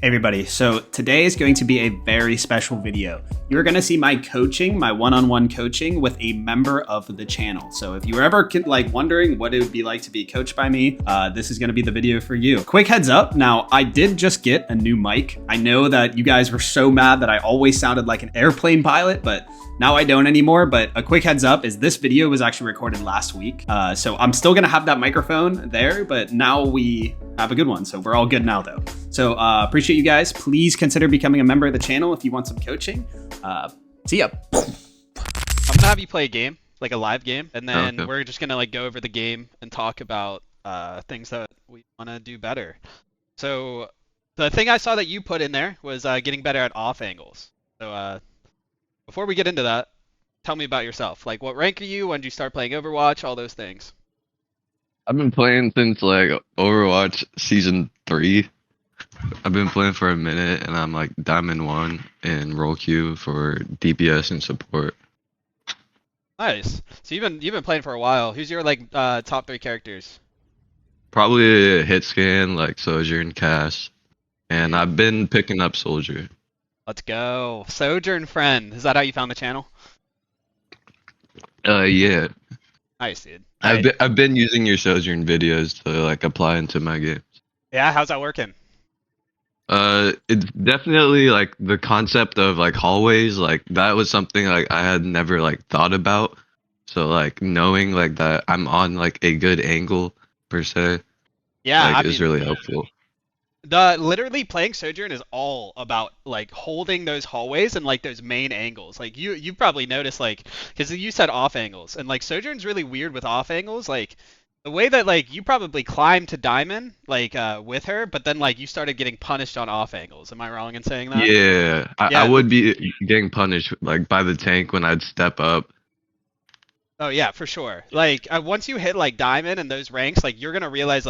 Hey everybody, so today is going to be a very special video. You're going to see my coaching, my one-on-one coaching with a member of the channel. So if you were ever wondering what it would be like to be coached by me, this is going to be the video for you. Quick heads up, now I did just get a new mic. I know that you guys were so mad that I always sounded like an airplane pilot, but now I don't anymore. But a quick heads up is this video was actually recorded last week. So I'm still gonna have that microphone there, but now we have a good one. So we're all good now though. So appreciate you guys. Please consider becoming a member of the channel if you want some coaching. See ya. I'm gonna have you play a game, like a live game, and then we're just gonna go over the game and talk about things that we wanna do better. So the thing I saw that you put in there was getting better at off angles. So before we get into that, tell me about yourself. Like, what rank are you? When did you start playing Overwatch? All those things. I've been playing since Overwatch Season 3. I've been playing for a minute, and I'm Diamond 1 in role queue for DPS and support. Nice. So you've been playing for a while. Who's your top 3 characters? Probably hit scan Sojourn, Cass, and I've been picking up Soldier. Let's go. Sojourn friend. Is that how you found the channel? Yeah. Nice, dude. I've been using your Sojourn videos to apply into my games. Yeah, how's that working? It's definitely the concept of hallways, that was something I had never thought about. So knowing that I'm on a good angle per se, yeah, is really helpful. Literally playing Sojourn is all about holding those hallways and those main angles. You probably noticed because you said off angles, and Sojourn's really weird with off angles. The way that you probably climbed to Diamond with her, but then you started getting punished on off angles. Am I wrong in saying that? Yeah, I would be getting punished by the tank when I'd step up. Oh yeah, for sure. Once you hit Diamond and those ranks, you're gonna realize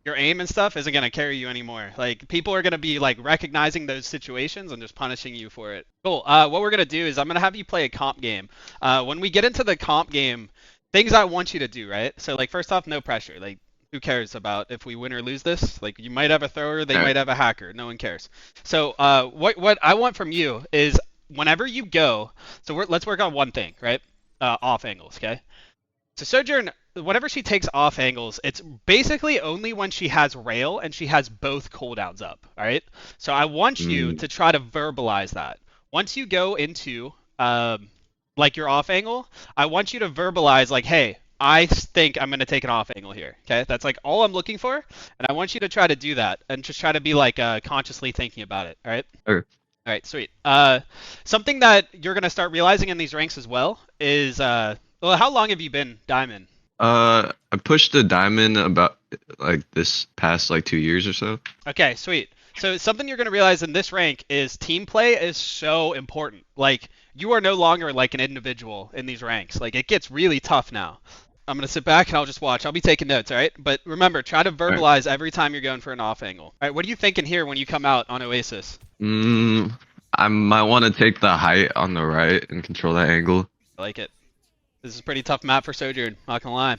your aim and stuff isn't gonna carry you anymore. People are gonna be recognizing those situations and just punishing you for it. Cool. What we're gonna do is I'm gonna have you play a comp game. When we get into the comp game, things I want you to do, right? So first off, no pressure. Who cares about if we win or lose this? You might have a thrower, they might have a hacker. No one cares. So what I want from you is whenever you go, so let's work on one thing, right? Off angles, okay? So Sojourn, whenever she takes off angles, it's basically only when she has rail and she has both cooldowns up, all right? So I want you to try to verbalize that. Once you go into your off angle, I want you to verbalize hey, I think I'm going to take an off angle here, okay? That's all I'm looking for, and I want you to try to do that and just try to be consciously thinking about it, all right? Okay. All right, sweet. Something that you're going to start realizing in these ranks as well is, well, how long have you been Diamond? I pushed the Diamond about this past 2 years or so. Okay, sweet. So something you're going to realize in this rank is team play is so important. You are no longer an individual in these ranks. It gets really tough now. I'm going to sit back and I'll just watch. I'll be taking notes, all right? But remember, try to verbalize every time you're going for an off angle. All right, what are you thinking here when you come out on Oasis? I might want to take the height on the right and control that angle. I like it. This is a pretty tough map for Sojourn, not gonna lie.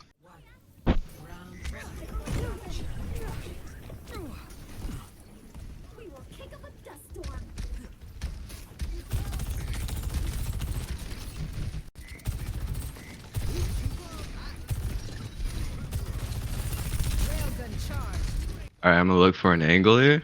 Alright, I'm gonna look for an angle here.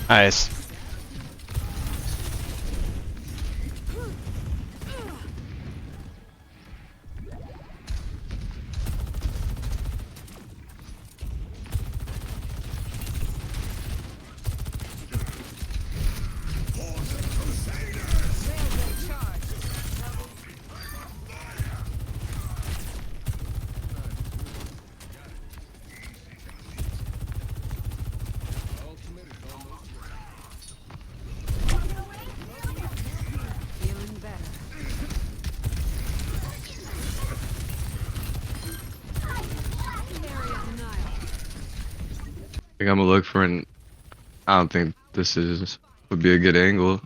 Nice. think I'm gonna look for an. I don't think this would be a good angle.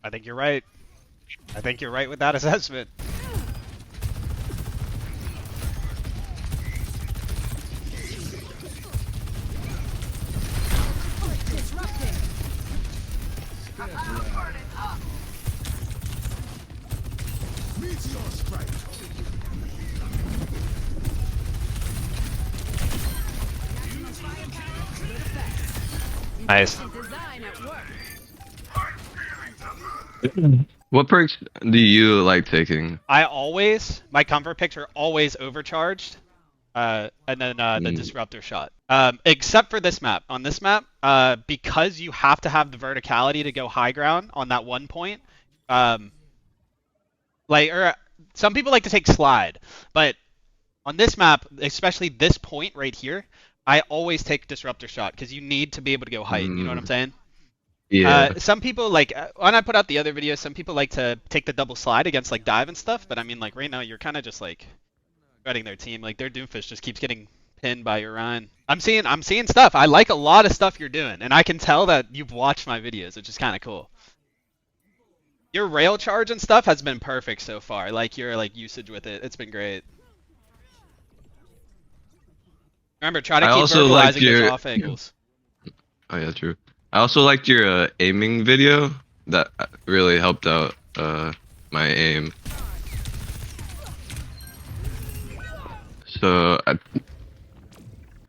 I think you're right. I think you're right with that assessment. Nice. What perks do you like taking? My comfort picks are always overcharged, and then the disruptor shot. Except for this map. On this map, because you have to have the verticality to go high ground on that one point, some people like to take slide, but on this map, especially this point right here, I always take disruptor shot because you need to be able to go height. You know what I'm saying? Yeah. Some people like when I put out the other videos, some people like to take the double slide against like dive and stuff. But I mean, like right now, you're kind of just like shredding their team. Like their Doomfish just keeps getting pinned by Orion. I'm seeing stuff. I like a lot of stuff you're doing, and I can tell that you've watched my videos, which is kind of cool. Your rail charge and stuff has been perfect so far. Like your like usage with it, it's been great. Remember, try to keep verbalizing those off angles. Oh yeah, true. I also liked your aiming video. That really helped out my aim. So what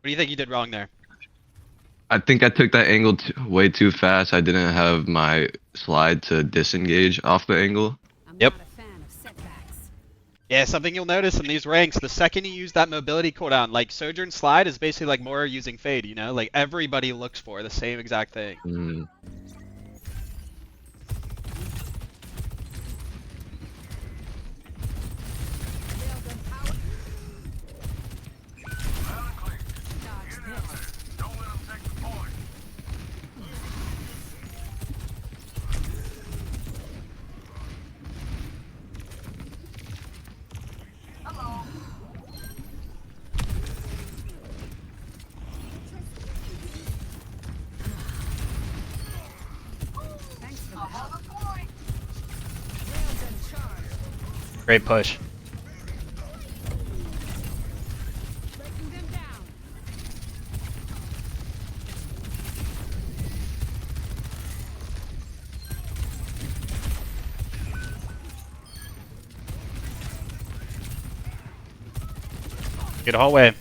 do you think you did wrong there? I think I took that angle way too fast. I didn't have my slide to disengage off the angle. Yep. Yeah, something you'll notice in these ranks, the second you use that mobility cooldown, like Sojourn Slide is basically like more using Fade, you know? Like everybody looks for the same exact thing. Great push. Good hallway.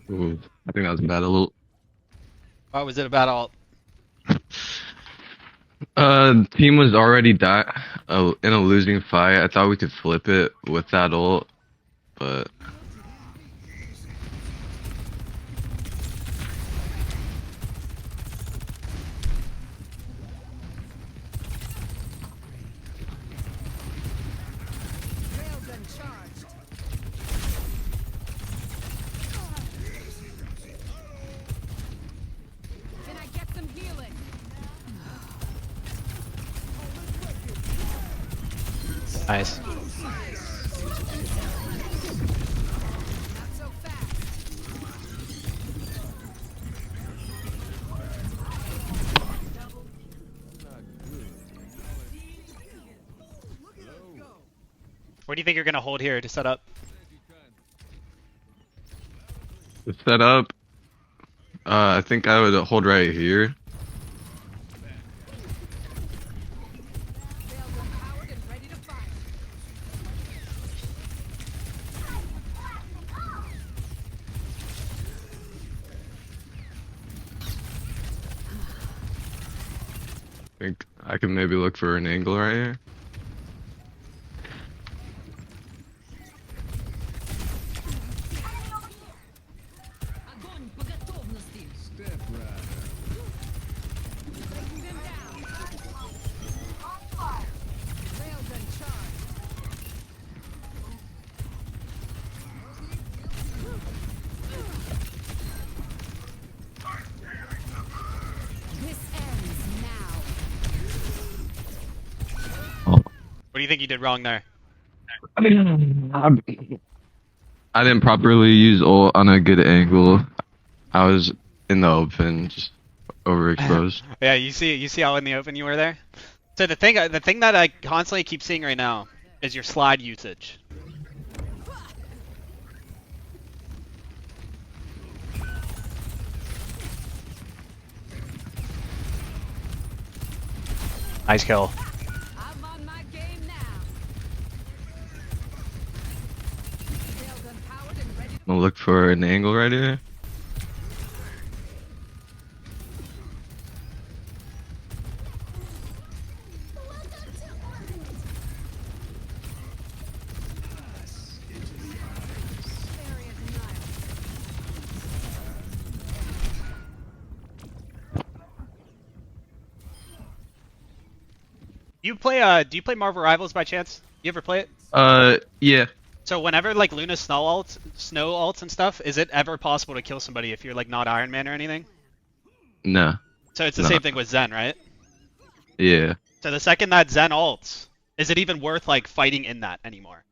Ooh, I think that was a bad ult. Why was it a bad ult? Team was already in a losing fight. I thought we could flip it with that ult, but Nice. What do you think you're going to hold here to set up? to set up, I think I would hold right here. I think I can maybe look for an angle right here. What do you think you did wrong there? I didn't properly use ult on a good angle. I was in the open, just overexposed. Yeah, you see how in the open you were there. So the thing that I constantly keep seeing right now is your slide usage. Nice kill. I'm on my game now. Sails empowered and ready to I'm gonna look for an angle right here. Do you play Marvel Rivals by chance? You ever play it? Yeah. So whenever like Luna snow ults and stuff, is it ever possible to kill somebody if you're like not Iron Man or anything? No. So it's the No. same thing with Zen, right? Yeah. So the second that Zen ults, is it even worth like fighting in that anymore?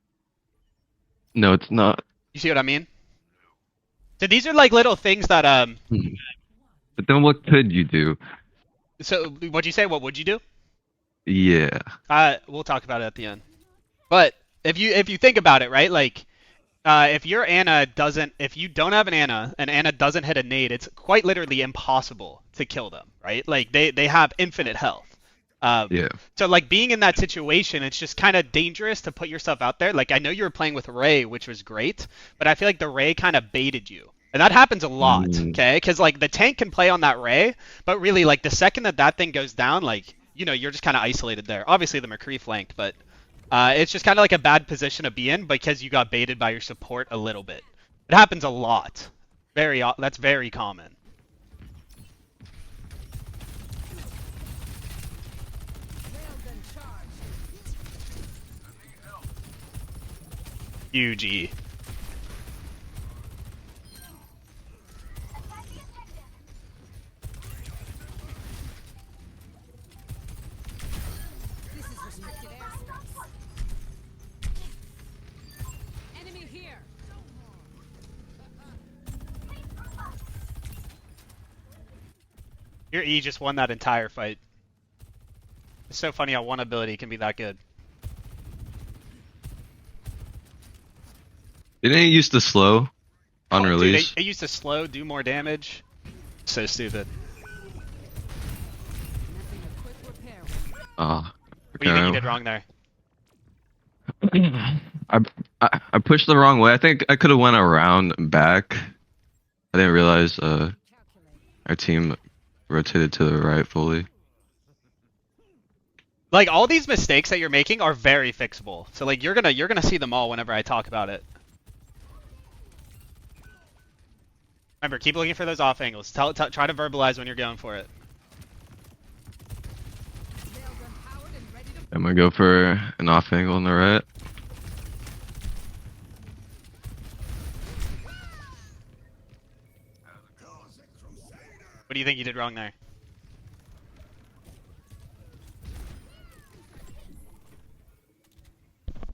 No, it's not. You see what I mean? So these are like little things that But then what could you do? So what'd you say? What would you do? Yeah. We'll talk about it at the end. But if you think about it, right? Like, if your Ana doesn't, if you don't have an Ana and Ana doesn't hit a nade, it's quite literally impossible to kill them, right? Like they have infinite health. Yeah. So like being in that situation, it's just kind of dangerous to put yourself out there. Like I know you were playing with Ray, which was great, but I feel like the Ray kind of baited you. And that happens a lot, okay? Because like the tank can play on that Ray, but really like the second that thing goes down, like you're just kind of isolated there. Obviously the McCree flanked, but it's just kind of like a bad position to be in because you got baited by your support a little bit. It happens a lot. That's very common. Huge E. This is restricted airspace. Enemy here. Your E just won that entire fight. It's so funny how one ability can be that good. Didn't it used to slow on Dude, release? it used to slow, do more damage. So stupid. Nothing a quick repair. Ah. What do you think you did wrong there? I pushed the wrong way. I think I could have went around back. I didn't realize Calculate. our team rotated to the right fully. Like all these mistakes that you're making are very fixable. So like you're gonna see them all whenever I talk about it. Remember, keep looking for those off angles. Try to verbalize when you're going for it. Sails empowered and ready to I'm gonna go for an off angle on the right. What do you think you did wrong there?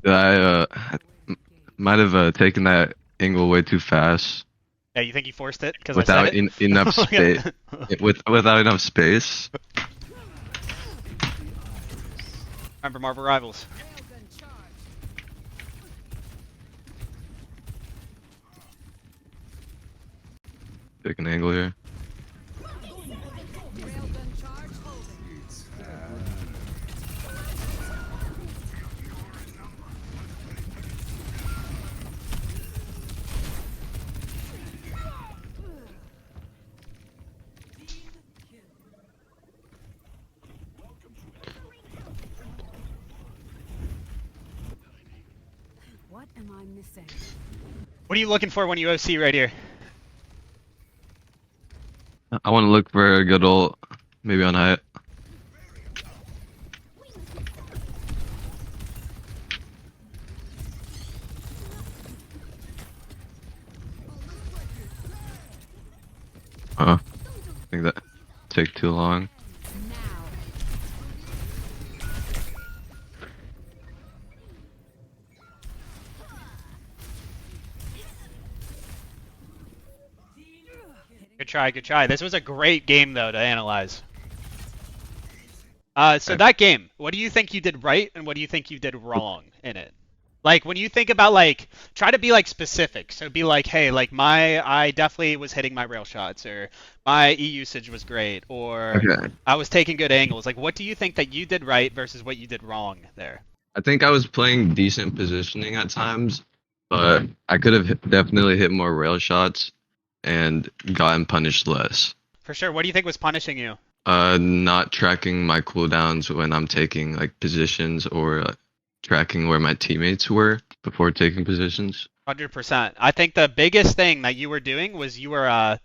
I might have taken that angle way too fast Yeah, you think you forced it? Because without enough Look at space. Without enough space. Remember Marvel Rivals. sails and charge. Take an angle here. Sails and charge holding. What am I missing? What are you looking for when you OC right here? I want to look for a good ult, maybe on height. I think that take too long. Now. try, good try. This was a great game though to analyze. So Okay. that game, what do you think you did right and what do you think you did wrong in it? Like when you think about like, try to be like specific. So be like, hey, like I definitely was hitting my rail shots, or my E usage was great, or Okay. I was taking good angles. Like what do you think that you did right versus what you did wrong there? I think I was playing decent positioning at times, but I could have definitely hit more rail shots and gotten punished less. For sure. What do you think was punishing you? Not tracking my cooldowns when I'm taking like positions, or tracking where my teammates were before taking positions. 100%. I think the biggest thing that you were doing was you were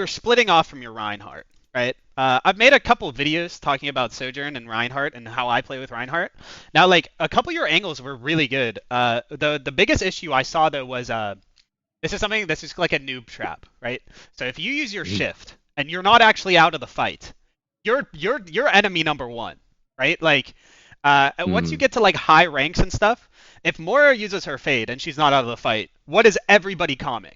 splitting off from your Reinhardt, right? I've made a couple of videos talking about Sojourn and Reinhardt and how I play with Reinhardt. Now, like a couple of your angles were really good. The biggest issue I saw though was this is like a noob trap, right? So if you use your shift and you're not actually out of the fight, you're enemy number one, right? Like once you get to like high ranks and stuff, if Moira uses her fade and she's not out of the fight, what is everybody calming?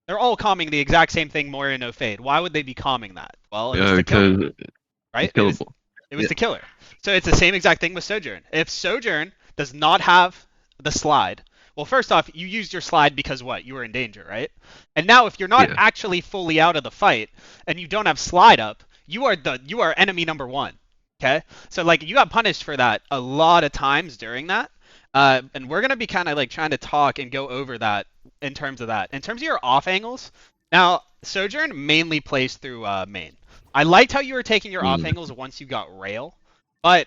They're all calming the exact same thing, Moira no fade. Why would they be calming that? Well, it was to kill her, Because right? it's killable. It was to kill her. So it's the same exact thing with Sojourn. If Sojourn does not have the slide, well, first off, you used your slide because what? You were in danger, right? And now if you're not Yeah. actually fully out of the fight and you don't have slide up, you are enemy number one. Okay? So like you got punished for that a lot of times during that. And we're gonna be kind of like trying to talk and go over that in terms of that. In terms of your off angles, now Sojourn mainly plays through main. I liked how you were taking your off angles once you got rail, but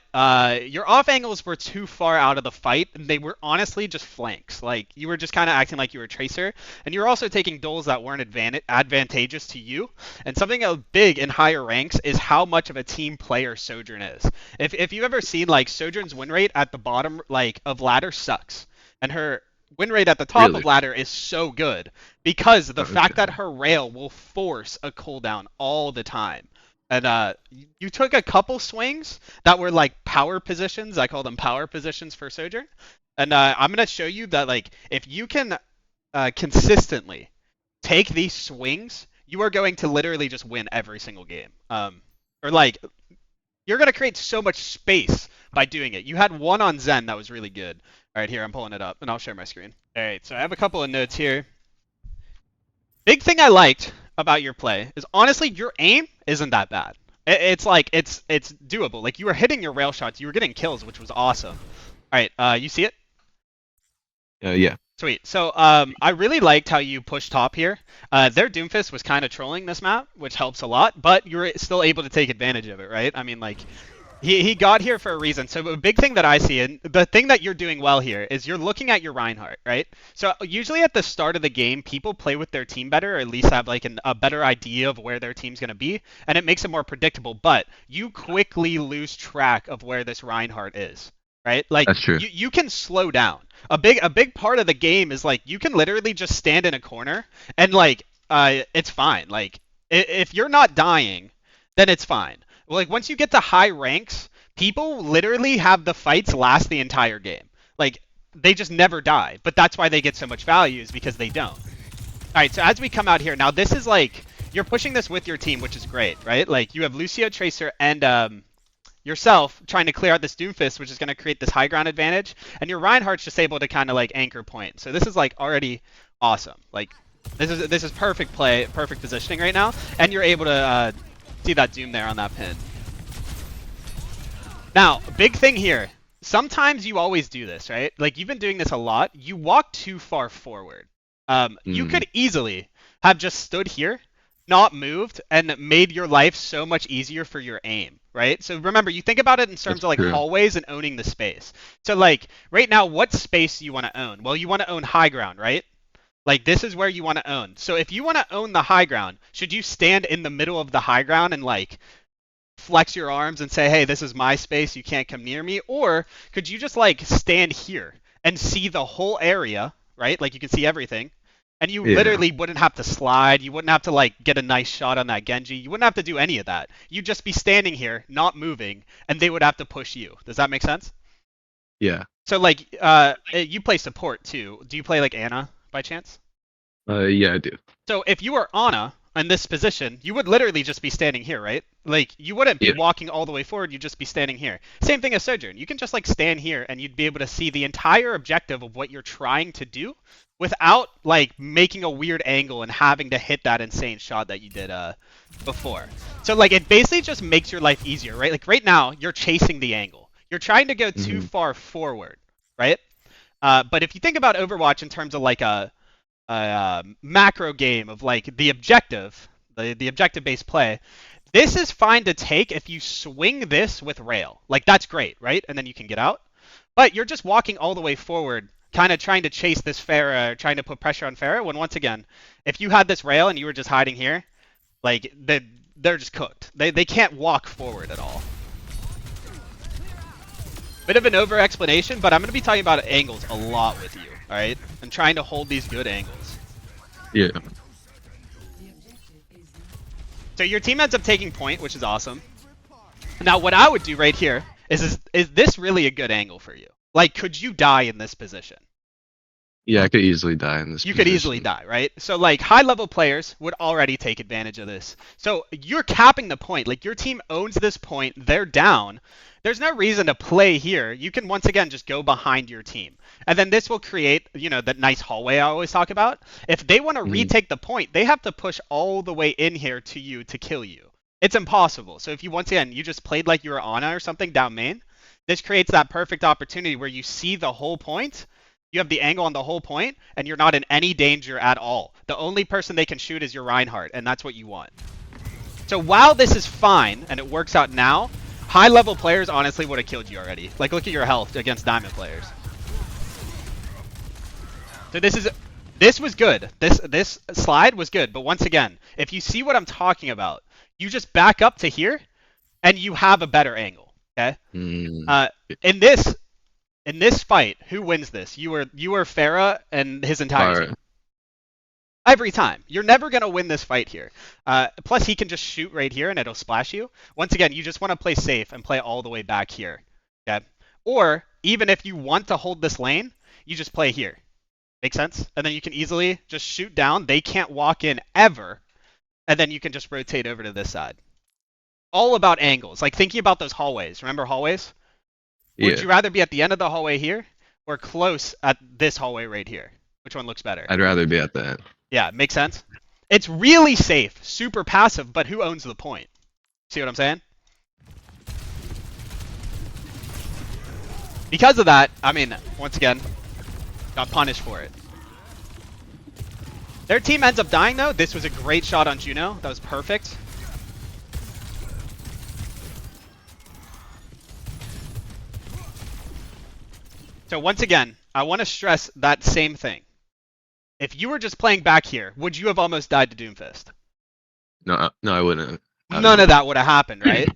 your off angles were too far out of the fight, and they were honestly just flanks. Like you were just kind of acting like you were Tracer, and you were also taking doles that weren't advantageous to you. And something big in higher ranks is how much of a team player Sojourn is. If you've ever seen like Sojourn's win rate at the bottom like of ladder sucks, and her win rate at the top Really? of ladder is so good because the fact Okay. that her rail will force a cooldown all the time. And you took a couple swings that were like power positions. I call them power positions for Sojourn. And I'm gonna show you that like if you can consistently take these swings, you are going to literally just win every single game. Or like you're gonna create so much space by doing it. You had one on Zen that was really good. All right, here I'm pulling it up, and I'll share my screen. All right, so I have a couple of notes here. Big thing I liked about your play is honestly your aim isn't that bad. It's like it's doable. Like you were hitting your rail shots, you were getting kills, which was awesome. All right, you see it? Yeah. Sweet. So I really liked how you pushed top here. Their Doomfist was kind of trolling this map, which helps a lot, but you were still able to take advantage of it, right? I mean, like he got here for a reason. So a big thing that I see, and the thing that you're doing well here, is you're looking at your Reinhardt, right? So usually at the start of the game, people play with their team better, or at least have like a better idea of where their team's going to be, and it makes it more predictable. But you quickly lose track of where this Reinhardt is, right? Like That's true. you can slow down. A big part of the game is like you can literally just stand in a corner and like it's fine. Like if you're not dying, then it's fine. Like once you get to high ranks, people literally have the fights last the entire game. Like they just never die, but that's why they get so much value is because they don't. All right, so as we come out here now, this is like you're pushing this with your team, which is great, right? Like you have Lucio, Tracer, and yourself trying to clear out this Doomfist, which is going to create this high ground advantage, and your Reinhardt's just able to kind of like anchor point. So this is like already awesome. Like this is perfect play, perfect positioning right now, and you're able to see that Doom there on that pin. Now, big thing here. Sometimes you always do this, right? Like you've been doing this a lot. You walk too far forward. You could easily have just stood here, not moved, and made your life so much easier for your aim, right? So remember, you think about it in terms That's of like true. hallways and owning the space. So like right now, what space do you want to own? Well, you want to own high ground, right? Like this is where you want to own. So if you want to own the high ground, should you stand in the middle of the high ground and like flex your arms and say, hey, this is my space, you can't come near me? Or could you just like stand here and see the whole area, right? Like you can see everything. And you literally wouldn't have to slide. You wouldn't have to like get a nice shot on that Genji. You wouldn't have to do any of that. You'd just be standing here, not moving, and they would have to push you. Does that make sense? Yeah. So like, you play support too. Do you play like Ana by chance? Yeah, I do. So if you are Ana, in this position, you would literally just be standing here, right? Like, you wouldn't be Yeah. walking all the way forward, you'd just be standing here. Same thing as Sojourn. You can just, like, stand here, and you'd be able to see the entire objective of what you're trying to do without, like, making a weird angle and having to hit that insane shot that you did before. So, like, it basically just makes your life easier, right? Like, right now, you're chasing the angle. You're trying to go too far forward, right? But if you think about Overwatch in terms of, like, a macro game of like the objective, the objective-based play, this is fine to take if you swing this with rail. Like that's great, right? And then you can get out. But you're just walking all the way forward, kind of trying to chase this Pharah, trying to put pressure on Pharah. When once again, if you had this rail and you were just hiding here, like they're just cooked. They can't walk forward at all. Bit of an over explanation, but I'm going to be talking about angles a lot with you, all right? And trying to hold these good angles. Yeah. So your team ends up taking point, which is awesome. Now what I would do right here is this really a good angle for you? Like, could you die in this position? Yeah, I could easily die in this You position. could easily die, right? So like high-level players would already take advantage of this. So you're capping the point. Like your team owns this point. They're down. There's no reason to play here. You can once again just go behind your team. And then this will create, you know, that nice hallway I always talk about. If they want to retake the point, they have to push all the way in here to you to kill you. It's impossible. So if you, once again, you just played like you were Ana or something down main, this creates that perfect opportunity where you see the whole point. You have the angle on the whole point, and you're not in any danger at all. The only person they can shoot is your Reinhardt, and that's what you want. So while this is fine, and it works out now, high-level players honestly would have killed you already. Like, look at your health against Diamond players. So this was good. This slide was good, but once again, if you see what I'm talking about, you just back up to here, and you have a better angle, okay? In this fight, who wins this? You were Pharah and his entire team. Every time. You're never going to win this fight here. Plus, he can just shoot right here and it'll splash you. Once again, you just want to play safe and play all the way back here. Okay? Or, even if you want to hold this lane, you just play here. Make sense? And then you can easily just shoot down. They can't walk in ever. And then you can just rotate over to this side. All about angles. Like thinking about those hallways. Remember hallways? Yeah. Would you rather be at the end of the hallway here or close at this hallway right here? Which one looks better? I'd rather be at the end. Yeah, makes sense. It's really safe, super passive, but who owns the point? See what I'm saying? Because of that, I mean, once again, got punished for it. Their team ends up dying though. This was a great shot on Juno. That was perfect. So once again, I want to stress that same thing. If you were just playing back here, would you have almost died to Doomfist? No, I wouldn't. None of that would have happened, right?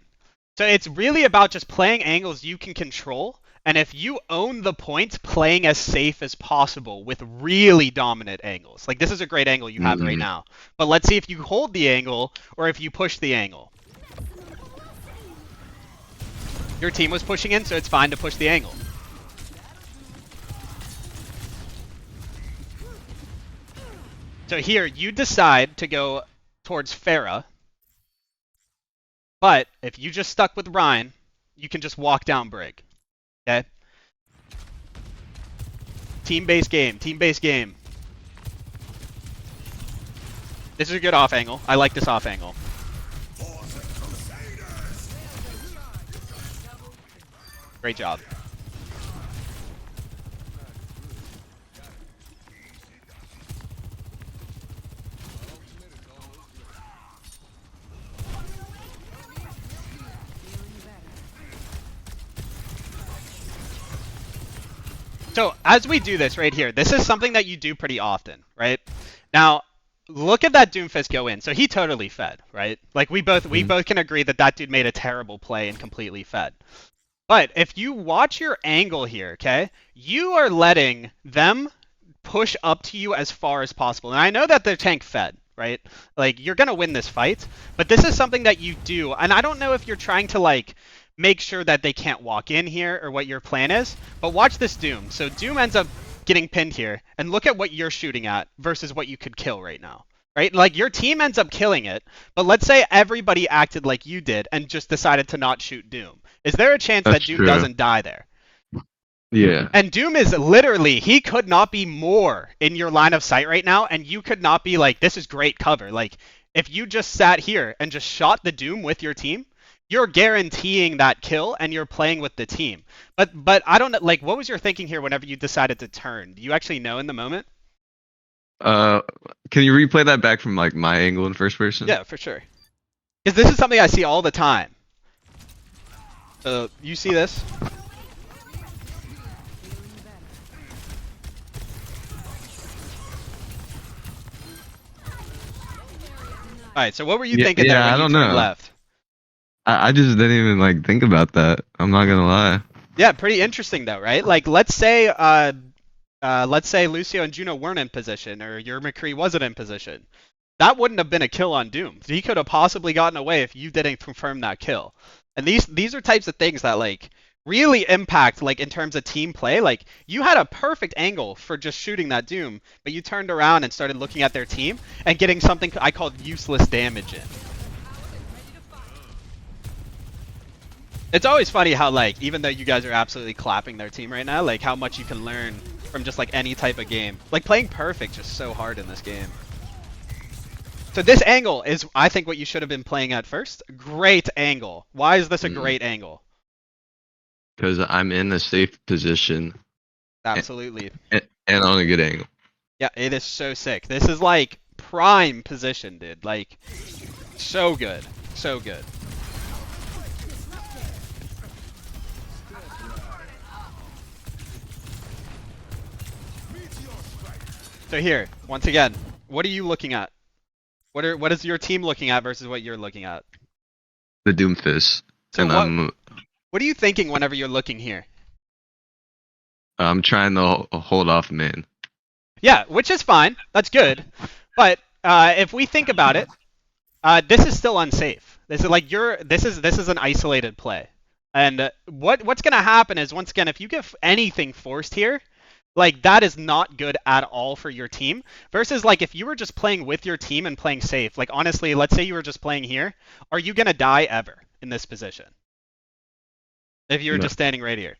So it's really about just playing angles you can control, and if you own the point, playing as safe as possible with really dominant angles. Like this is a great angle you have right now. But let's see if you hold the angle or if you push the angle. Your team was pushing in, so it's fine to push the angle. So here, you decide to go towards Pharah, but if you just stuck with Ryan, you can just walk down Brig, okay? Team-based game, team-based game. This is a good off angle. I like this off angle. Great job. So as we do this right here, this is something that you do pretty often, right? Now, look at that Doomfist go in. So he totally fed, right? Like we both can agree that that dude made a terrible play and completely fed. But if you watch your angle here, okay, you are letting them push up to you as far as possible. And I know that their tank fed, right? Like you're gonna win this fight, but this is something that you do. And I don't know if you're trying to like make sure that they can't walk in here or what your plan is, but watch this Doom. So Doom ends up getting pinned here, and look at what you're shooting at versus what you could kill right now, right? Like your team ends up killing it, but let's say everybody acted like you did and just decided to not shoot Doom. Is there a chance That's that Doom true. doesn't die there? Yeah. And Doom is literally, he could not be more in your line of sight right now, and you could not be like, this is great cover. Like, if you just sat here and just shot the Doom with your team, you're guaranteeing that kill, and you're playing with the team. But I don't know, like, what was your thinking here whenever you decided to turn? Do you actually know in the moment? Can you replay that back from like my angle in first person? Yeah, for sure. Because this is something I see all the time. So, you see this? Alright, so what were you thinking there when I you don't turned know. left? I just didn't even like think about that. I'm not gonna lie. Yeah, pretty interesting though, right? Like, let's say Lucio and Juno weren't in position, or your McCree wasn't in position. That wouldn't have been a kill on Doom. He could have possibly gotten away if you didn't confirm that kill. And these are types of things that like really impact like in terms of team play. Like you had a perfect angle for just shooting that Doom, but you turned around and started looking at their team and getting something I called useless damage in. It's always funny how like even though you guys are absolutely clapping their team right now, like how much you can learn from just like any type of game. Like playing perfect just so hard in this game. So this angle is, I think, what you should have been playing at first. Great angle. Why is this a great angle? Because I'm in a safe position. Absolutely. And on a good angle. Yeah, it is so sick. This is like prime position, dude. Like, so good. So good. So here, once again, what are you looking at? What is your team looking at versus what you're looking at? The Doomfist. So And what are you thinking whenever you're looking here? I'm trying to hold off main. Yeah, which is fine. That's good. But if we think about it, this is still unsafe. This is like this is an isolated play. And what's gonna happen is once again, if you get anything forced here, like that is not good at all for your team. Versus like if you were just playing with your team and playing safe, like honestly, let's say you were just playing here, are you gonna die ever in this position? If you were just standing right here.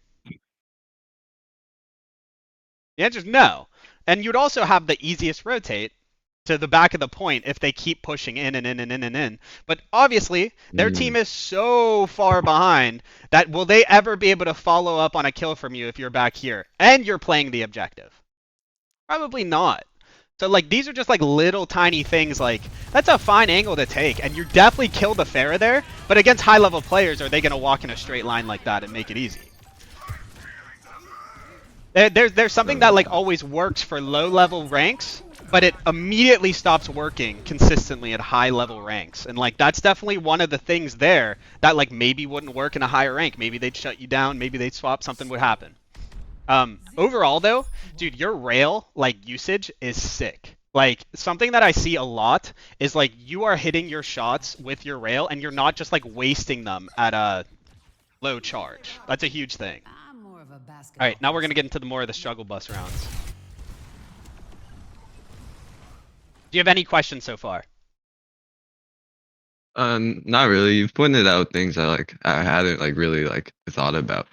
The answer is no. And you'd also have the easiest rotate to the back of the point if they keep pushing in and in and in and in. But obviously, their team is so far behind that will they ever be able to follow up on a kill from you if you're back here and you're playing the objective? Probably not. So like these are just like little tiny things like that's a fine angle to take and you definitely kill the Pharah there, but against high level players are they going to walk in a straight line like that and make it easy? There's something that like always works for low level ranks, but it immediately stops working consistently at high level ranks. And like that's definitely one of the things there that like maybe wouldn't work in a higher rank. Maybe they'd shut you down, maybe they'd swap, something would happen. Overall though, dude, your rail like usage is sick. Like something that I see a lot is like you are hitting your shots with your rail and you're not just like wasting them at a low charge. That's a huge thing. All right, now we're gonna get into more of the struggle bus rounds. Do you have any questions so far? Not really. You've pointed out things that I hadn't really thought about.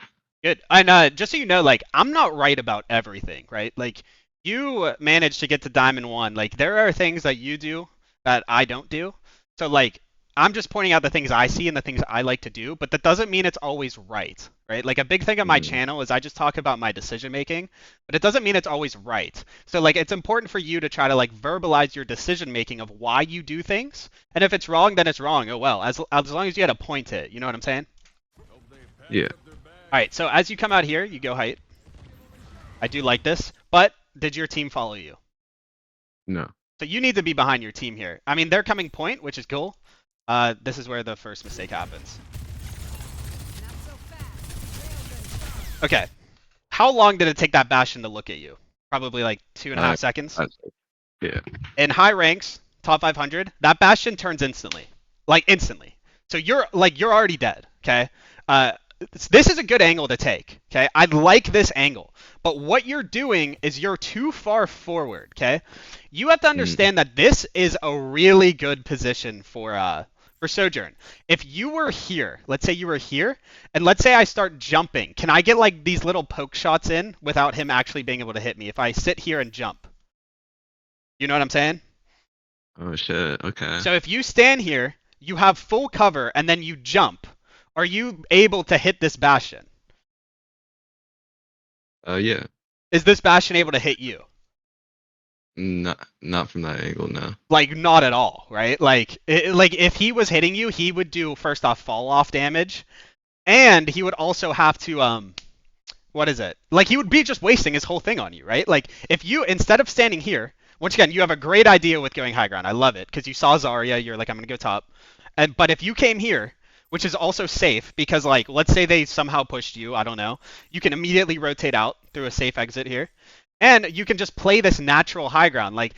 Good. And just so you know, like I'm not right about everything, right? Like you managed to get to Diamond 1. Like there are things that you do that I don't do. So like I'm just pointing out the things I see and the things I like to do, but that doesn't mean it's always right, right? Like a big thing on my channel is I just talk about my decision making, but it doesn't mean it's always right. So like it's important for you to try to like verbalize your decision making of why you do things, and if it's wrong, then it's wrong. Oh well, as long as you had a point to it, you know what I'm saying? Yeah. All right, so as you come out here, you go height. I do like this, but did your team follow you? No. So you need to be behind your team here. I mean, they're coming point, which is cool. This is where the first mistake happens. Okay. How long did it take that Bastion to look at you? Probably like 2.5 seconds? Yeah. In high ranks, top 500, that Bastion turns instantly. Like instantly. So you're already dead, okay? this is a good angle to take, okay? I like this angle. But what you're doing is you're too far forward, okay? You have to understand that this is a really good position for Sojourn. If you were here, let's say you were here, and let's say I start jumping, can I get like these little poke shots in without him actually being able to hit me if I sit here and jump? You know what I'm saying? Oh shit. Okay. So if you stand here, you have full cover, and then you jump. Are you able to hit this Bastion? Yeah. Is this Bastion able to hit you? Not from that angle, no. Like, not at all, right? Like if he was hitting you, he would do, first off, fall off damage, and he would also have to, what is it? Like, he would be just wasting his whole thing on you, right? Like, if you, instead of standing here, once again, you have a great idea with going high ground. I love it, because you saw Zarya, you're like, I'm going to go top. But if you came here, which is also safe, because, like, let's say they somehow pushed you, I don't know, you can immediately rotate out through a safe exit here. And you can just play this natural high ground. Like,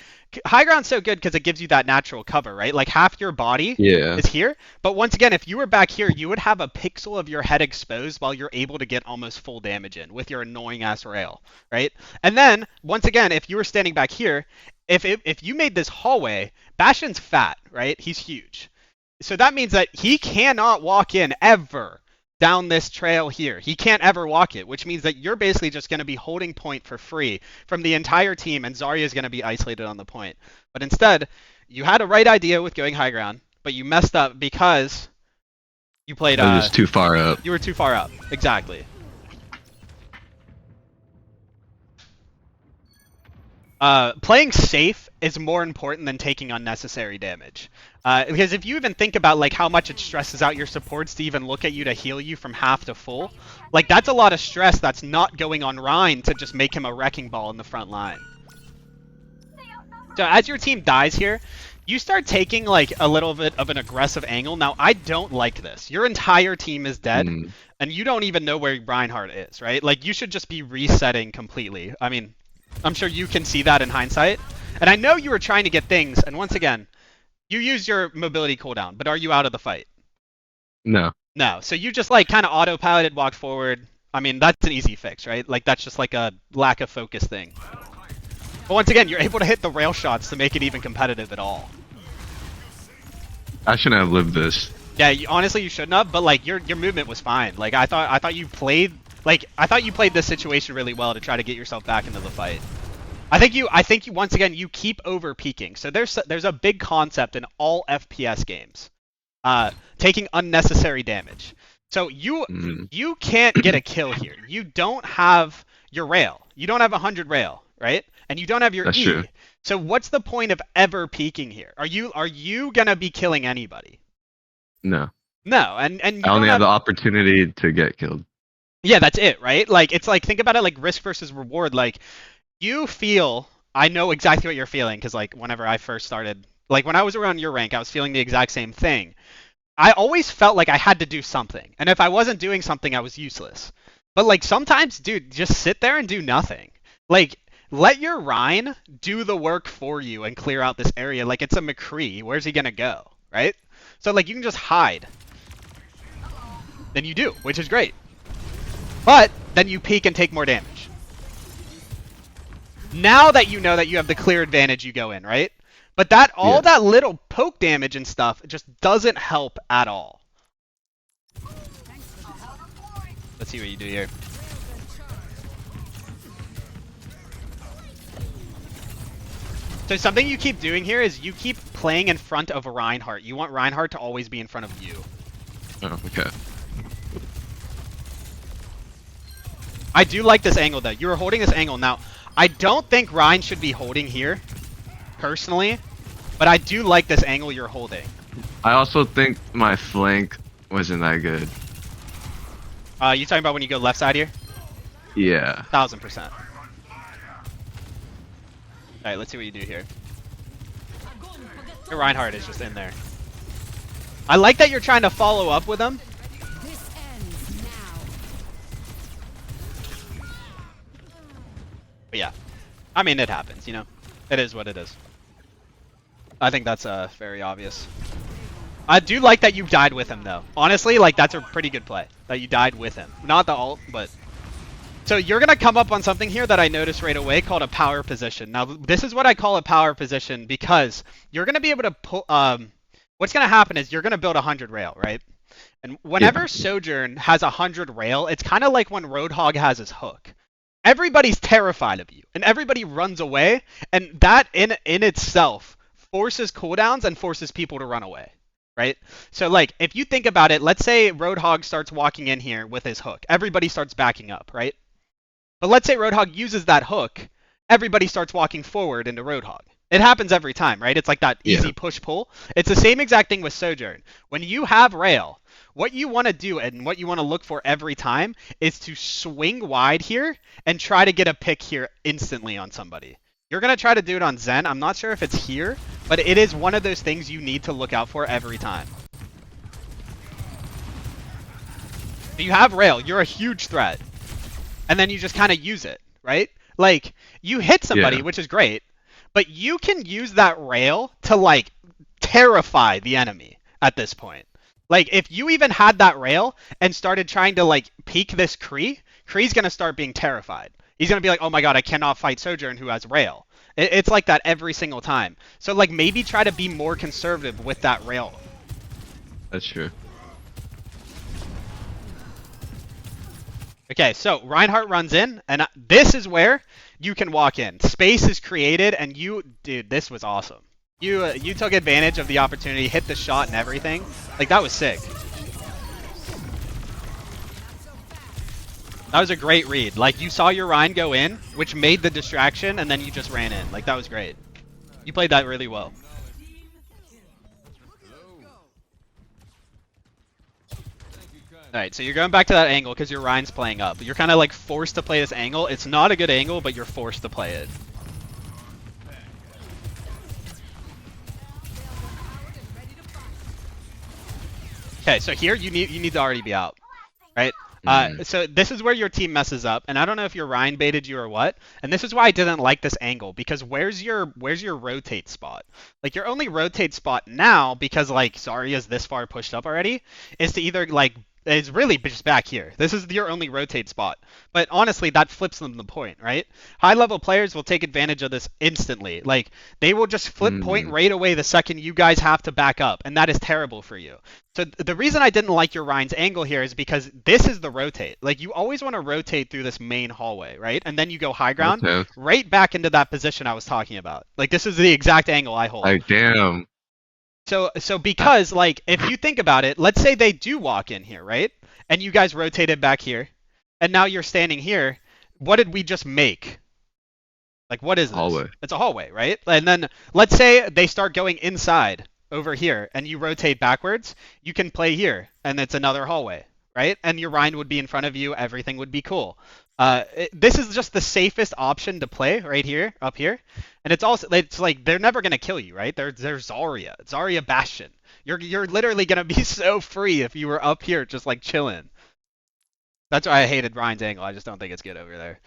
high ground's so good because it gives you that natural cover, right? Like, half your body is here. But once again, if you were back here, you would have a pixel of your head exposed while you're able to get almost full damage in with your annoying-ass rail, right? And then, once again, if you were standing back here, if you made this hallway, Bastion's fat, right? He's huge. So that means that he cannot walk in ever down this trail here. He can't ever walk it, which means that you're basically just going to be holding point for free from the entire team, and Zarya is going to be isolated on the point. But instead, you had a right idea with going high ground, but you messed up because you played... I was too far up. You were too far up. Exactly. Playing safe is more important than taking unnecessary damage. Because if you even think about like how much it stresses out your supports to even look at you to heal you from half to full, like that's a lot of stress that's not going on Rein to just make him a wrecking ball in the front line. So as your team dies here, you start taking like a little bit of an aggressive angle. Now, I don't like this. Your entire team is dead, and you don't even know where Reinhardt is, right? Like, you should just be resetting completely. I mean, I'm sure you can see that in hindsight. And I know you were trying to get things, and once again, you use your mobility cooldown, but are you out of the fight? No. No. So you just like kind of autopiloted, walked forward. I mean, that's an easy fix, right? Like, that's just like a lack of focus thing. But once again, you're able to hit the rail shots to make it even competitive at all. I shouldn't have lived this. Yeah, honestly, you shouldn't have. But like, your movement was fine. Like, I thought you played this situation really well to try to get yourself back into the fight. I think you once again you keep over peaking. So there's a big concept in all FPS games, taking unnecessary damage. So you can't get a kill here. You don't have your rail. You don't have 100 rail, right? And you don't have your That's E. true. So what's the point of ever peaking here? Are you gonna be killing anybody? No. No, and you I only don't have the opportunity to get killed. Yeah, that's it, right? Like, it's like, think about it like risk versus reward. Like, you feel, I know exactly what you're feeling, because like whenever I first started, like when I was around your rank, I was feeling the exact same thing. I always felt like I had to do something, and if I wasn't doing something, I was useless. But like sometimes, dude, just sit there and do nothing. Like, let your Rein do the work for you and clear out this area. Like, it's a McCree. Where's he gonna go, right? So like, you can just hide. Then you do, which is great. But then you peek and take more damage. Now that you know that you have the clear advantage, you go in, right? But that that little poke damage and stuff just doesn't help at all. Let's see what you do here. So something you keep doing here is you keep playing in front of Reinhardt. You want Reinhardt to always be in front of you. Oh, okay. I do like this angle though. You were holding this angle. Now, I don't think Rein should be holding here, personally, but I do like this angle you're holding. I also think my flank wasn't that good. You talking about when you go left side here? Yeah. 1000%. Alright, let's see what you do here. Your Reinhardt is just in there. I like that you're trying to follow up with him. This ends now. But yeah, I mean, it happens, you know? It is what it is. I think that's very obvious. I do like that you died with him, though. Honestly, like, that's a pretty good play. That you died with him. Not the ult, but... So you're going to come up on something here that I noticed right away called a power position. Now, this is what I call a power position because you're going to be able to pull... what's going to happen is you're going to build a 100 rail, right? And whenever Sojourn has a 100 rail, it's kind of like when Roadhog has his hook. Everybody's terrified of you, and everybody runs away, and that in itself forces cooldowns and forces people to run away. Right? So, like, if you think about it, let's say Roadhog starts walking in here with his hook. Everybody starts backing up, right? But let's say Roadhog uses that hook. Everybody starts walking forward into Roadhog. It happens every time, right? It's like that easy push-pull. It's the same exact thing with Sojourn. When you have rail, what you want to do and what you want to look for every time is to swing wide here and try to get a pick here instantly on somebody. You're going to try to do it on Zen. I'm not sure if it's here, but it is one of those things you need to look out for every time. You have rail. You're a huge threat. And then you just kind of use it, right? Like, you hit somebody, which is great, but you can use that rail to, like, terrify the enemy at this point. Like, if you even had that rail and started trying to, like, peek this Kree, Kree's going to start being terrified. He's going to be like, oh my god, I cannot fight Sojourn who has rail. It's like that every single time. So, like, maybe try to be more conservative with that rail. That's true. Okay, so Reinhardt runs in, and this is where you can walk in. Space is created, and you... Dude, this was awesome. You took advantage of the opportunity, hit the shot and everything. Like, that was sick. That was a great read. Like, you saw your Rein go in, which made the distraction, and then you just ran in. Like, that was great. You played that really well. Alright, so you're going back to that angle because your Rein's playing up. You're kind of, like, forced to play this angle. It's not a good angle, but you're forced to play it. Okay, so here you need to already be out, right? So this is where your team messes up, and I don't know if your Rein baited you or what. And this is why I didn't like this angle, because where's your rotate spot? Like, your only rotate spot now, because like Zarya's this far pushed up already, is to either like is really just back here. This is your only rotate spot. But honestly, that flips them the point, right? High-level players will take advantage of this instantly. Like, they will just flip point right away the second you guys have to back up, and that is terrible for you. So the reason I didn't like your Rein's angle here is because this is the rotate. Like, you always want to rotate through this main hallway, right? And then you go high ground, right back into that position I was talking about. Like, this is the exact angle I hold. Like, damn. So because, like, if you think about it, let's say they do walk in here, right? And you guys rotated back here, and now you're standing here. What did we just make? Like, what is this? Hallway. It's a hallway, right? And then let's say they start going inside over here, and you rotate backwards. You can play here, and it's another hallway, right? And your Rein would be in front of you. Everything would be cool. This is just the safest option to play right here, up here. And it's like they're never gonna kill you, right? They're Zarya Bastion. You're literally gonna be so free if you were up here just like chilling. That's why I hated Rein's angle. I just don't think it's good over there.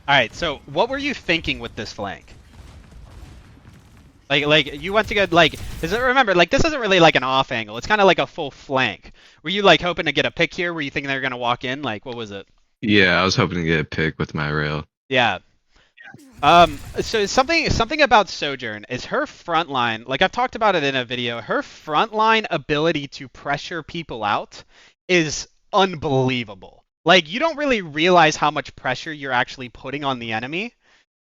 All right, so what were you thinking with this flank? Like you went to go, like, remember, like, this isn't really like an off angle. It's kind of like a full flank. Were you like hoping to get a pick here? Were you thinking they were gonna walk in? Like, what was it? Yeah, I was hoping to get a pick with my rail. Yeah. So something about Sojourn is her front line. Like, I've talked about it in a video. Her front line ability to pressure people out is unbelievable. Like, you don't really realize how much pressure you're actually putting on the enemy,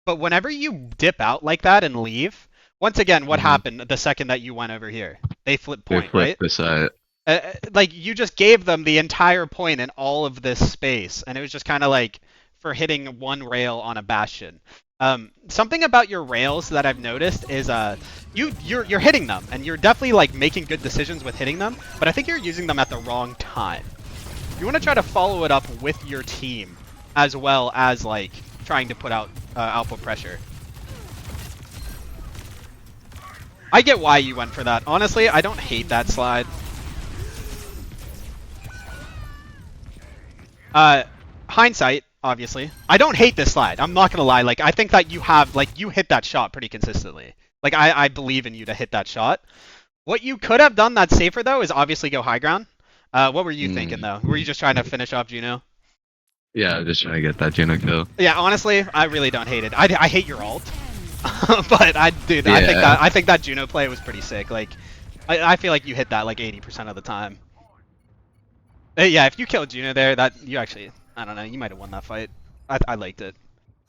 but whenever you dip out like that and leave. Once again, what happened the second that you went over here? They flipped point, right? Beside. Like, you just gave them the entire point in all of this space, and it was just kind of like for hitting one rail on a bastion. Something about your rails that I've noticed is you're hitting them, and you're definitely like making good decisions with hitting them, but I think you're using them at the wrong time. You want to try to follow it up with your team, as well as like trying to put out output pressure. I get why you went for that. Honestly, I don't hate that slide. Hindsight, obviously. I don't hate this slide. I'm not gonna lie. Like, I think that you have, like, you hit that shot pretty consistently. Like, I believe in you to hit that shot. What you could have done that's safer, though, is obviously go high ground. What were you thinking, though? Were you just trying to finish off Juno? Yeah, I'm just trying to get that Juno kill. Yeah, honestly, I really don't hate it. I hate your ult. But, dude, Yeah. I think that Juno play was pretty sick. Like, I feel like you hit that, like, 80% of the time. Yeah, if you killed Juno there, that you actually, I don't know, you might have won that fight. I liked it.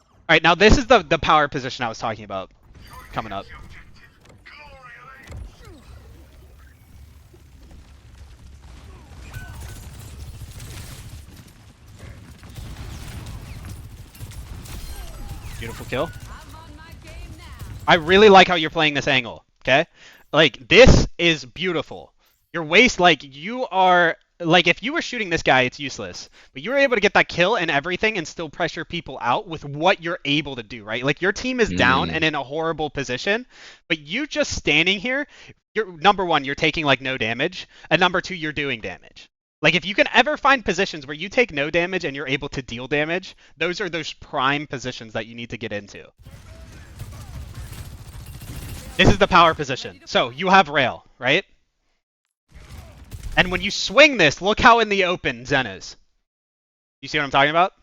All right, now this is the power position I was talking about coming up. Beautiful kill. I really like how you're playing this angle, okay? Like, this is beautiful. Your waist, like, you are... Like, if you were shooting this guy, it's useless. But you were able to get that kill and everything and still pressure people out with what you're able to do, right? Like, your team is down and in a horrible position, but you just standing here, you're, number one, you're taking, like, no damage, and number two, you're doing damage. Like, if you can ever find positions where you take no damage and you're able to deal damage, those are those prime positions that you need to get into. This is the power position. So, you have rail, right? And when you swing this, look how in the open Zen is. You see what I'm talking about?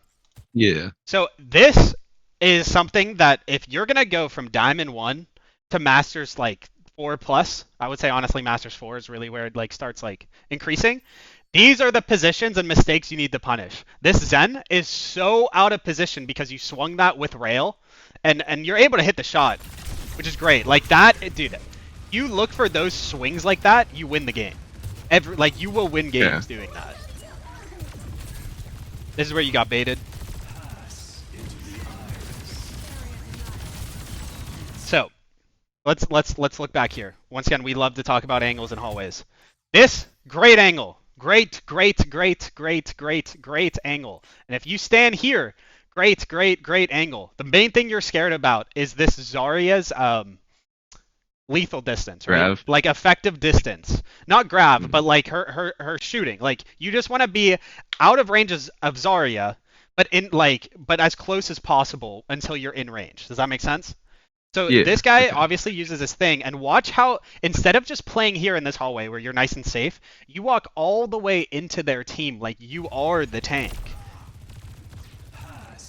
Yeah. So this is something that if you're going to go from Diamond 1 to Masters like 4+, I would say honestly Masters 4 is really where it like starts like increasing. These are the positions and mistakes you need to punish. This Zen is so out of position because you swung that with rail and you're able to hit the shot, which is great. Like that, dude, you look for those swings like that, you win the game. Like, you will win games doing that. This is where you got baited. So, let's look back here. Once again, we love to talk about angles and hallways. This, great angle. Great angle. And if you stand here, great angle. The main thing you're scared about is this Zarya's lethal distance, right? Grav. Like effective distance. Not grab, but like her shooting. Like you just want to be out of range of Zarya, but as close as possible until you're in range. Does that make sense? So this guy obviously uses this thing, and watch how instead of just playing here in this hallway where you're nice and safe, you walk all the way into their team like you are the tank.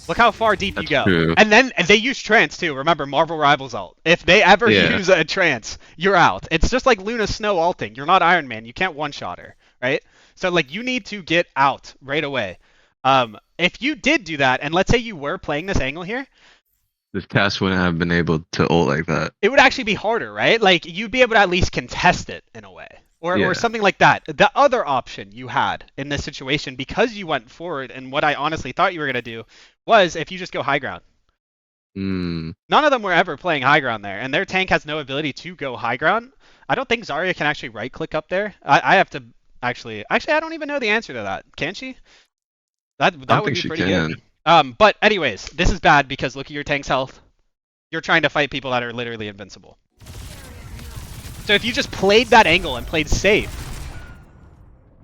Look how far deep you go. True. And then they use trance too. Remember, Marvel Rivals ult. If they ever use a trance, you're out. It's just like Luna Snow ulting. You're not Iron Man. You can't one-shot her, right? So like you need to get out right away. If you did do that, and let's say you were playing this angle here, This cast wouldn't have been able to ult like that. it would actually be harder, right? Like you'd be able to at least contest it in a way. Or something like that. The other option you had in this situation, because you went forward, and what I honestly thought you were going to do, was if you just go high ground. None of them were ever playing high ground there, and their tank has no ability to go high ground. I don't think Zarya can actually right-click up there. I have to actually, I don't even know the answer to that. Can she? That would be pretty good. But anyways, this is bad because look at your tank's health. You're trying to fight people that are literally invincible. So if you just played that angle and played safe.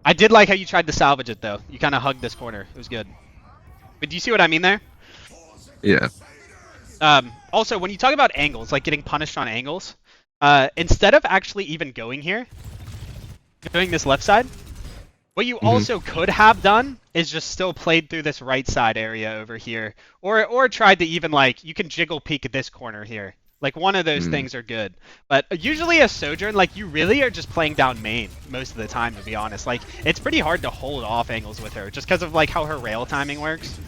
I did like how you tried to salvage it though. You kind of hugged this corner. It was good. But do you see what I mean there? Yeah. Also, when you talk about angles, like getting punished on angles, instead of actually even going here, doing this left side, what you also could have done is just still played through this right side area over here. Or tried to even like, you can jiggle peek this corner here. Like one of those things are good. But usually a Sojourn, like you really are just playing down main most of the time, to be honest. Like it's pretty hard to hold off angles with her just because of like how her rail timing works.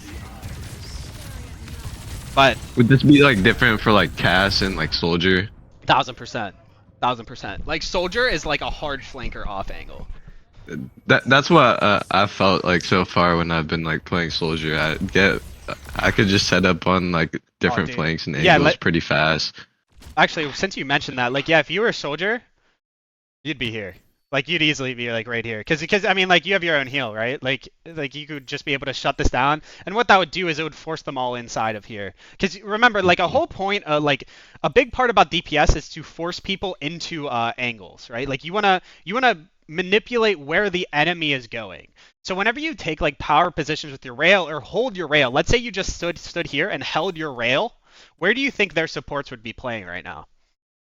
But would this be like different for like Cass and like Soldier? 1000%. 1000%. Like Soldier is like a hard flanker off angle. That's what I felt like so far when I've been like playing Soldier. I could just set up on like different flanks and angles pretty fast. Actually, since you mentioned that, like, yeah, if you were a Soldier, you'd be here. Like, you'd easily be like right here, because I mean, like, you have your own heal, right? Like you could just be able to shut this down, and what that would do is it would force them all inside of here. Because remember, like, a whole point, like, a big part about DPS is to force people into angles, right? Like, you wanna manipulate where the enemy is going. So whenever you take like power positions with your rail or hold your rail, let's say you just stood here and held your rail, where do you think their supports would be playing right now?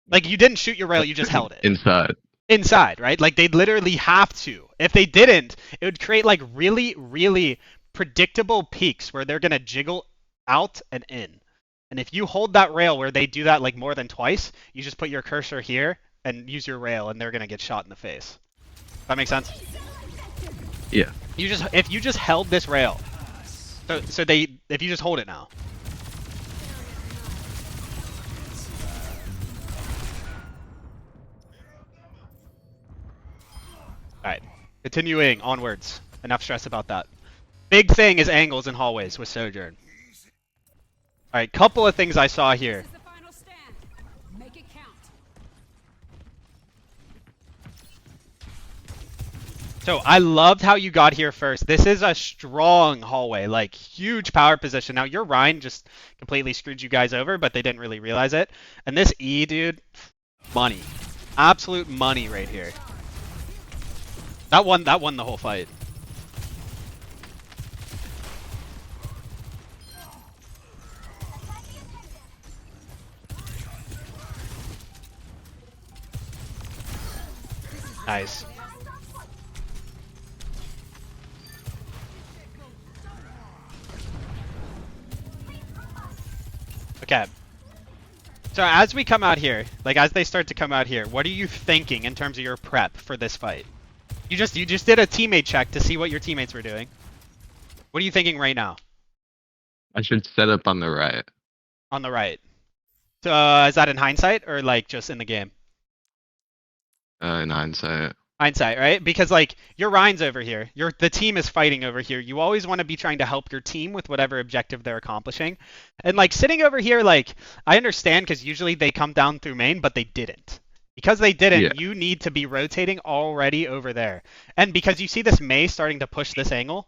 Like you didn't shoot your rail, you just held it. Inside. Inside, right? Like they'd literally have to. If they didn't, it would create like really, really predictable peaks where they're gonna jiggle out and in. And if you hold that rail where they do that like more than twice, you just put your cursor here and use your rail and they're gonna get shot in the face. That makes sense? Yeah. If you just held this rail, if you just hold it now. Alright, continuing onwards. Enough stress about that. Big thing is angles and hallways with Sojourn. Alright, couple of things I saw here. This is the final stand. Make it count. So I loved how you got here first. This is a strong hallway, like huge power position. Now your Rhine just completely screwed you guys over, but they didn't really realize it. And this E, dude, money. Absolute money right here. That won the whole fight. Nice. Okay. So as we come out here, like as they start to come out here, what are you thinking in terms of your prep for this fight? You just did a teammate check to see what your teammates were doing. What are you thinking right now? I should set up on the right. On the right. So is that in hindsight or like just in the game? In hindsight. Hindsight, right? Because like your Ryan's over here, the team is fighting over here. You always want to be trying to help your team with whatever objective they're accomplishing. And like sitting over here, like I understand because usually they come down through main, but they didn't. Because they didn't, Yeah. you need to be rotating already over there. And because you see this Mei starting to push this angle,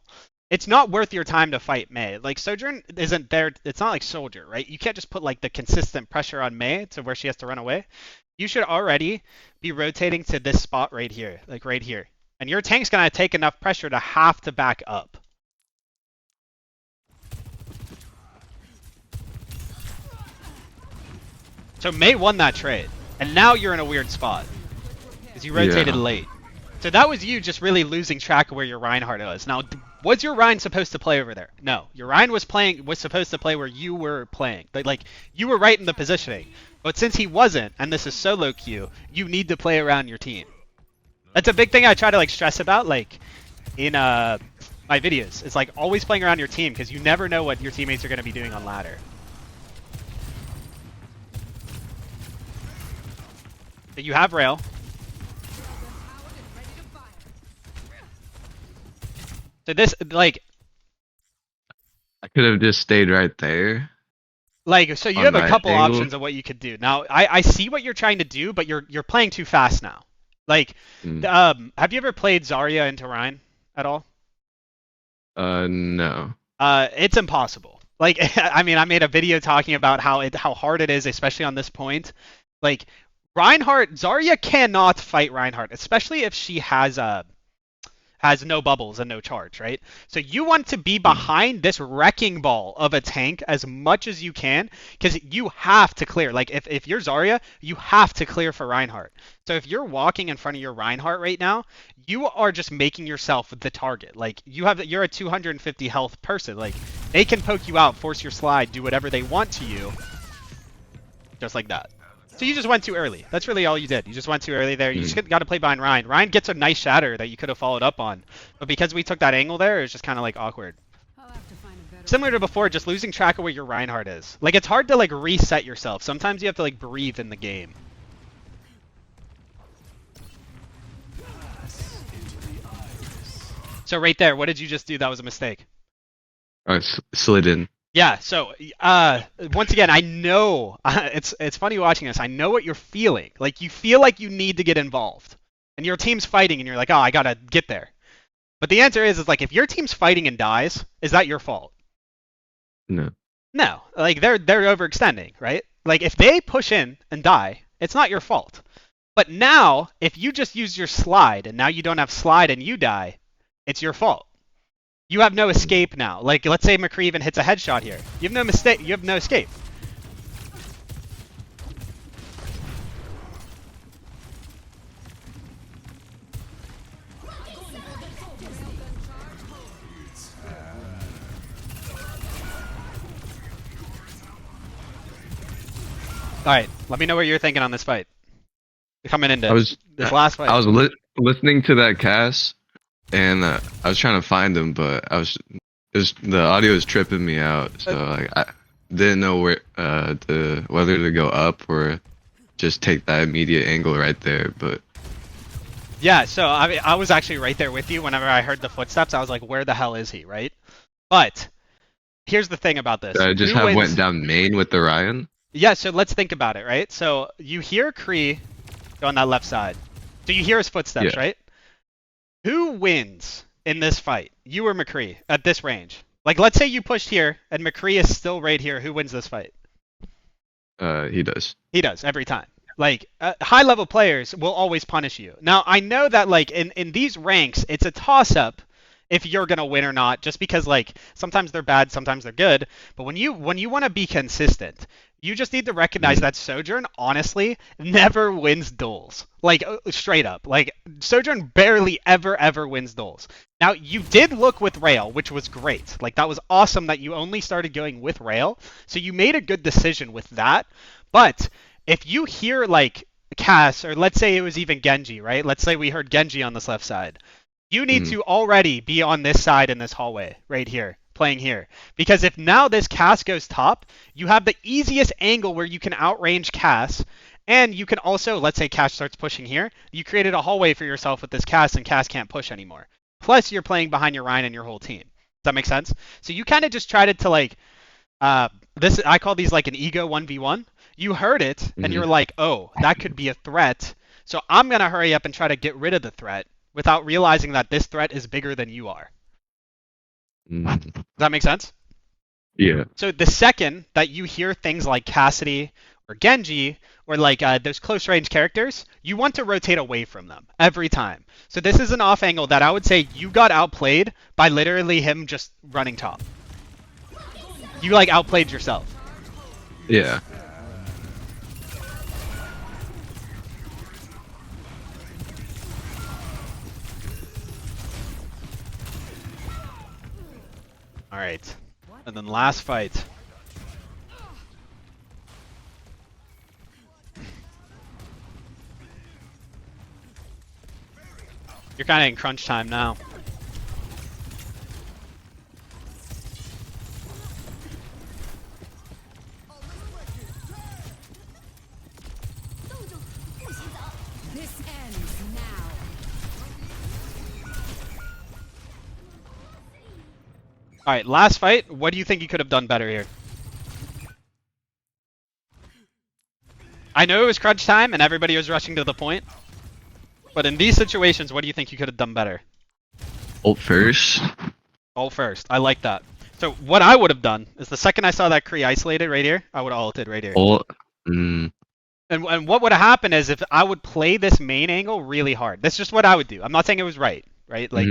it's not worth your time to fight Mei. Like Sojourn isn't there. It's not like Soldier, right? You can't just put like the consistent pressure on Mei to where she has to run away. You should already be rotating to this spot right here, like right here. And your tank's gonna take enough pressure to have to back up. So Mei won that trade. And now you're in a weird spot. Because you rotated Yeah. late. So that was you just really losing track of where your Reinhardt was. Now, was your Ryan supposed to play over there? No. Your Ryan was supposed to play where you were playing. Like you were right in the positioning. But since he wasn't, and this is solo queue, you need to play around your team. That's a big thing I try to like stress about, like in my videos. It's like always playing around your team because you never know what your teammates are going to be doing on ladder. But you have rail. So this, like I could have just stayed right there. so you On have a my couple angle. options of what you could do. Now, I see what you're trying to do, but you're playing too fast now. Like, have you ever played Zarya into Rhine at all? No. It's impossible. Like, I mean, I made a video talking about how hard it is, especially on this point. Like, Zarya cannot fight Reinhardt, especially if she has no bubbles and no charge, right? So you want to be behind this wrecking ball of a tank as much as you can, because you have to clear. Like if you're Zarya, you have to clear for Reinhardt. So if you're walking in front of your Reinhardt right now, you are just making yourself the target. Like you're a 250 health person. Like they can poke you out, force your slide, do whatever they want to you, just like that. So you just went too early. That's really all you did. You just went too early there. You just got to play behind Ryan. Ryan gets a nice shatter that you could have followed up on. But because we took that angle there, it was just kind of like awkward. I'll have to find a better Similar to before, just losing track of where your Reinhardt is. Like, it's hard to, like, reset yourself. Sometimes you have to, like, breathe in the game. So right there, what did you just do? That was a mistake. I slid in. Yeah, so once again, I know it's funny watching this. I know what you're feeling. Like you feel like you need to get involved, and your team's fighting, and you're like, oh, I gotta get there. But the answer is like if your team's fighting and dies, is that your fault? No. No, like they're overextending, right? Like if they push in and die, it's not your fault. But now, if you just use your slide and now you don't have slide and you die, it's your fault. You have no escape now. Like, let's say McCree even hits a headshot here. You have no mistake. You have no escape. All right, let me know what you're thinking on this fight. Coming into this last fight. I was listening to that cast, and I was trying to find him, but the audio was tripping me out, so like I didn't know whether to go up or just take that immediate angle right there. But yeah, so I was actually right there with you. Whenever I heard the footsteps, I was like, "Where the hell is he?" Right? But here's the thing about this. I just went down main with the Ryan. Yeah, so let's think about it, right? So you hear Kree go on that left side. So you hear his footsteps, right? Who wins in this fight? You or McCree at this range? Like, let's say you pushed here and McCree is still right here. Who wins this fight? He does. He does every time. Like, high-level players will always punish you. Now, I know that, like, in these ranks, it's a toss-up if you're gonna win or not, just because, like, sometimes they're bad, sometimes they're good. But when you want to be consistent, you just need to recognize that Sojourn, honestly, never wins duels. Like, straight up. Like, Sojourn barely ever wins duels. Now, you did look with Rail, which was great. Like, that was awesome that you only started going with Rail. So you made a good decision with that. But if you hear, like, Cass, or let's say it was even Genji, right? Let's say we heard Genji on this left side. You need to already be on this side in this hallway, right here, playing here. Because if now this Cass goes top, you have the easiest angle where you can outrange Cass, and you can also, let's say Cass starts pushing here, you created a hallway for yourself with this Cass, and Cass can't push anymore. Plus, you're playing behind your Ryan and your whole team. Does that make sense? So you kind of just tried to, like, I call these like an ego 1v1. You heard it, and you're like, oh, that could be a threat, so I'm going to hurry up and try to get rid of the threat, without realizing that this threat is bigger than you are. Does that make sense? Yeah. So the second that you hear things like Cassidy or Genji or like those close range characters, you want to rotate away from them every time. So this is an off angle that I would say you got outplayed by literally him just running top. You like outplayed yourself. Yeah. All right, and then last fight. You're kind of in crunch time now. This ends now. All right, last fight. What do you think you could have done better here? I know it was crunch time and everybody was rushing to the point, but in these situations, what do you think you could have done better? Ult first. Ult first. I like that. So what I would have done is the second I saw that Kree isolated right here, I would have ulted right here. Ult. And what would have happened is if I would play this main angle really hard. That's just what I would do. I'm not saying it was right? Like,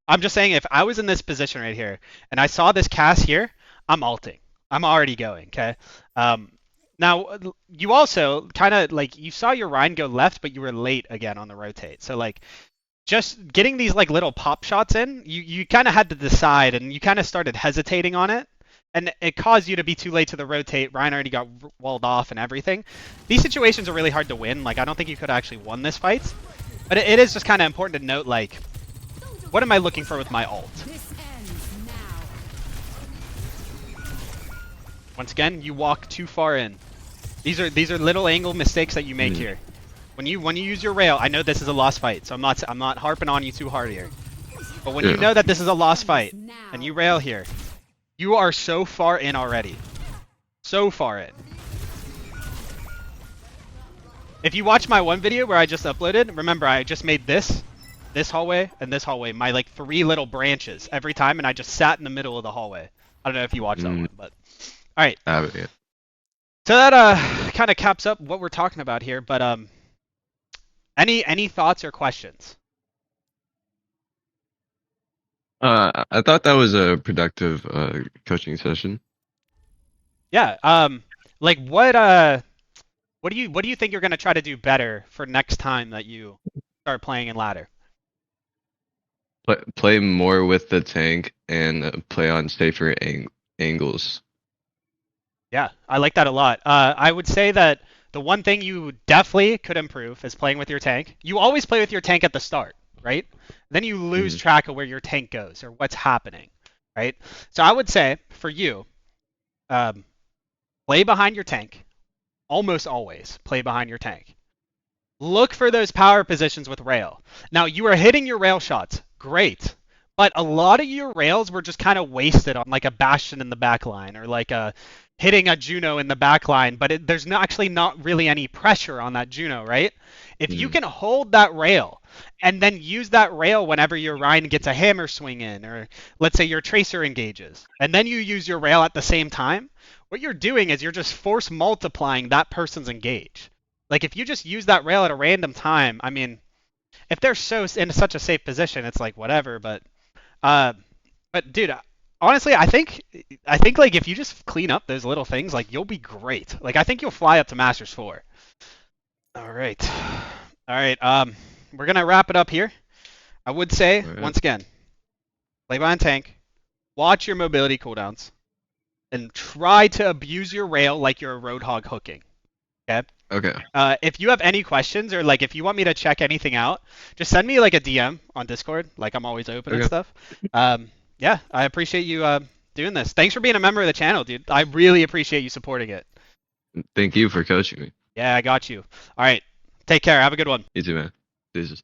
I'm just saying if I was in this position right here and I saw this Cass here, I'm ulting. I'm already going, okay? Now, you also kind of, like, you saw your Ryan go left, but you were late again on the rotate. So, like, just getting these, like, little pop shots in, you kind of had to decide, and you kind of started hesitating on it. And it caused you to be too late to the rotate. Ryan already got walled off and everything. These situations are really hard to win. Like, I don't think you could have actually won this fight. But it is just kind of important to note, like, what am I looking for with my ult? This ends now. Once again, you walk too far in. These are little angle mistakes that you make here. When you use your rail, I know this is a lost fight, so I'm not harping on you too hard here. But when you know that this is a lost fight and you rail here, you are so far in already. So far in. If you watch my one video where I just uploaded, remember I just made this hallway, and this hallway, my like 3 little branches every time, and I just sat in the middle of the hallway. I don't know if you watched that one, but all right. Yeah. So that kind of caps up what we're talking about here, but Any thoughts or questions? I thought that was a productive coaching session. Yeah. Like what do you think you're gonna try to do better for next time that you start playing in ladder? Play more with the tank and play on safer angles. Yeah, I like that a lot. I would say that the one thing you definitely could improve is playing with your tank. You always play with your tank at the start, right? Then you lose track of where your tank goes or what's happening, right? So I would say for you, play behind your tank. Almost always play behind your tank. Look for those power positions with rail. Now, you are hitting your rail shots. Great. But a lot of your rails were just kind of wasted on like a Bastion in the back line or like hitting a Juno in the back line, but there's actually not really any pressure on that Juno, right? If you can hold that rail and then use that rail whenever your Ryan gets a hammer swing in, or let's say your Tracer engages, and then you use your rail at the same time, what you're doing is you're just force multiplying that person's engage. Like if you just use that rail at a random time, I mean, if they're so in such a safe position, it's like whatever. Uh, but dude, honestly, I think like if you just clean up those little things, like you'll be great. Like I think you'll fly up to Masters 4. All right, all right. We're gonna wrap it up here. I would say once again, play behind tank, watch your mobility cooldowns, and try to abuse your rail like you're a Roadhog hooking. Okay. Okay. If you have any questions or like if you want me to check anything out, just send me like a DM on Discord. Like I'm always open and stuff. Yeah, I appreciate you doing this. Thanks for being a member of the channel, dude. I really appreciate you supporting it. Thank you for coaching me. Yeah, I got you. All right. Take care. Have a good one. You too, man. Jesus.